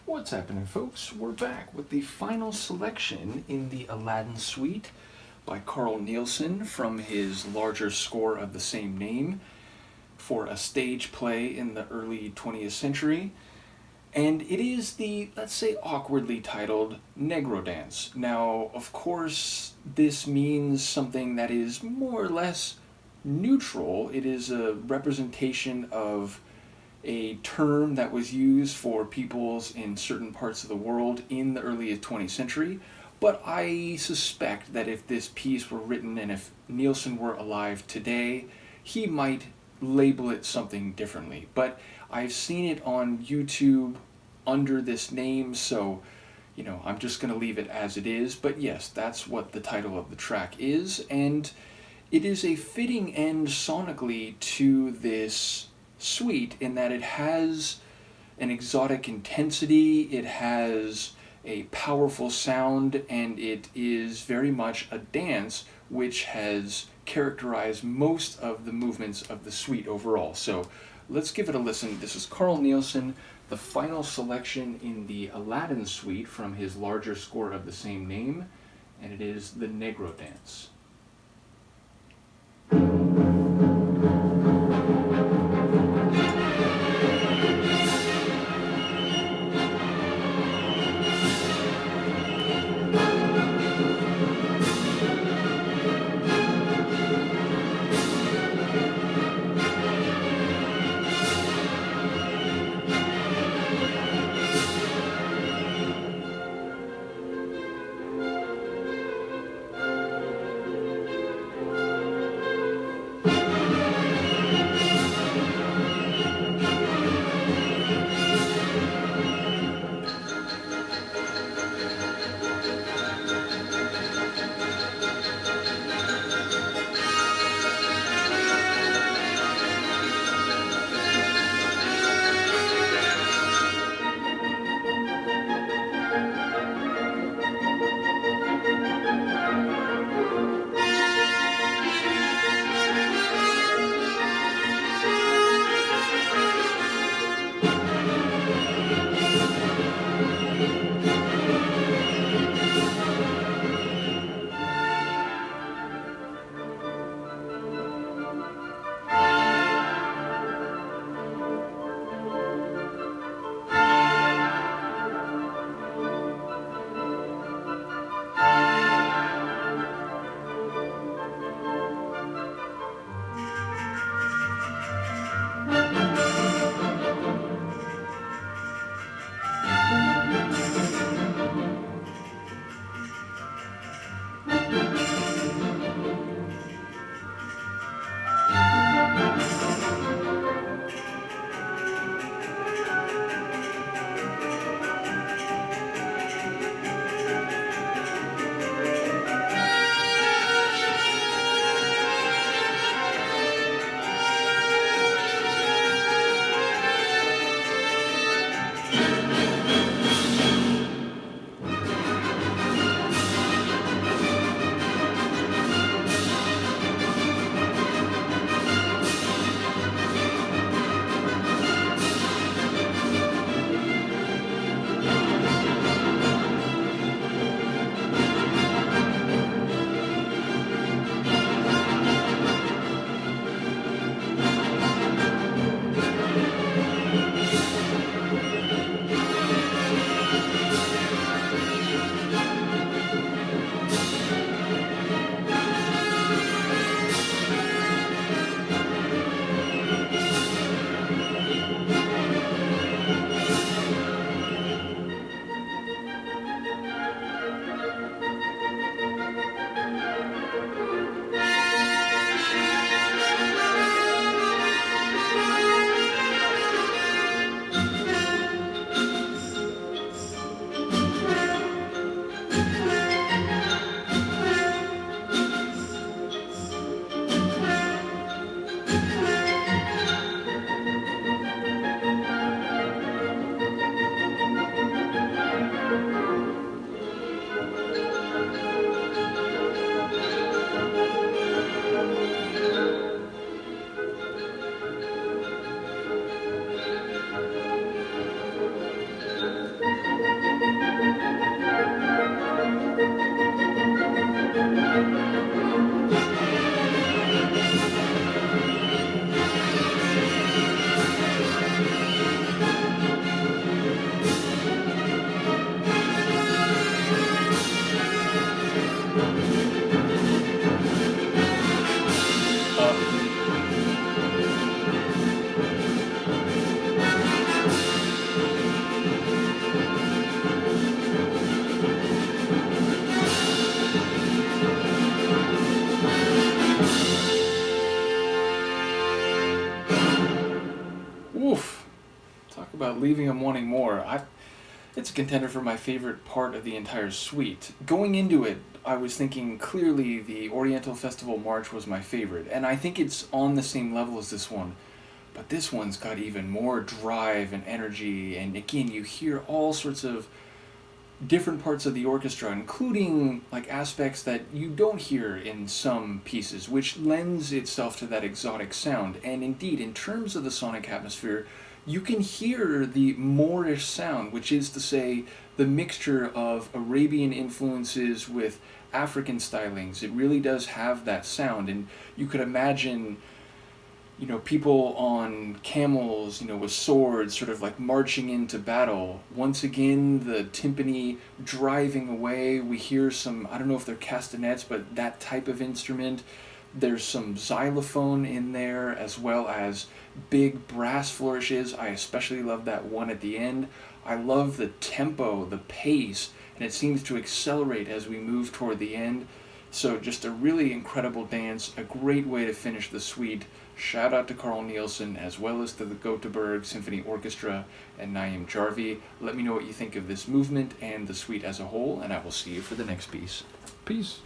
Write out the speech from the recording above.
What's happening, folks? We're back with the final selection in the Aladdin suite by Carl Nielsen from his larger score of the same name for a stage play in the early 20th century. And it is the, let's say, awkwardly titled Negro Dance. Now, of course, this means something that is more or less neutral. It is a representation of a term that was used for peoples in certain parts of the world in the early 20th century. But I suspect that if this piece were written and if Nielsen were alive today, he might label it something differently. But I've seen it on YouTube under this name, so I'm just going to leave it as it is. But yes, that's what the title of the track is, and it is a fitting end sonically to this suite in that it has an exotic intensity, it has a powerful sound, and it is very much a dance which has characterized most of the movements of the suite overall. So let's give it a listen. This is Carl Nielsen, the final selection in the Aladdin suite from his larger score of the same name, and it is the Negro Dance. leaving them wanting more. It's a contender for my favorite part of the entire suite. Going into it, I was thinking clearly the Oriental Festival March was my favorite, and I think it's on the same level as this one. But this one's got even more drive and energy, and again, you hear all sorts of different parts of the orchestra, including like aspects that you don't hear in some pieces, which lends itself to that exotic sound. And indeed, in terms of the sonic atmosphere, you can hear the Moorish sound, which is to say the mixture of Arabian influences with African stylings. It really does have that sound, and you could imagine, people on camels, with swords, sort of like marching into battle. Once again, the timpani driving away. We hear some, I don't know if they're castanets, but that type of instrument. There's some xylophone in there, as well as big brass flourishes. I especially love that one at the end. I love the tempo, the pace, and it seems to accelerate as we move toward the end. So just a really incredible dance, a great way to finish the suite. Shout out to Carl Nielsen, as well as to the Göteborg Symphony Orchestra and Naim Jarvi. Let me know what you think of this movement and the suite as a whole, and I will see you for the next piece. Peace.